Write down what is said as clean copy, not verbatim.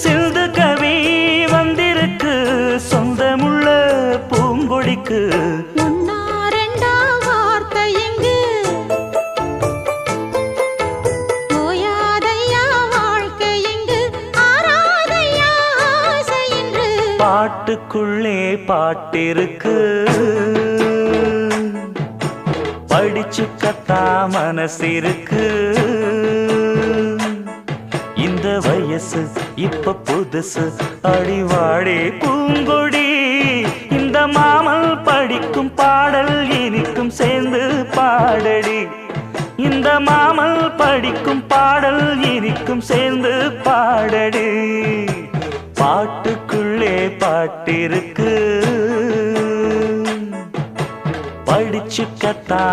சிந்து கவி வந்திருக்கு சொந்தமுள்ள பூங்கொடிக்கு. பாட்டுக்குள்ளே பாட்டிருக்கு படிச்சுக்கத்தா மனசிருக்கு. இந்த வயசு இப்ப புதுசு அடிவாடி பூங்கொடி. இந்த மாமல் படிக்கும் பாடல் இனிக்கும் சேர்ந்து பாடடி. இந்த மாமல் படிக்கும் பாடல் இனிக்கும் சேர்ந்து பாடடி. பாட்டுக்குள்ளே பாட்டிருக்கு படிச்சுக்கத்தா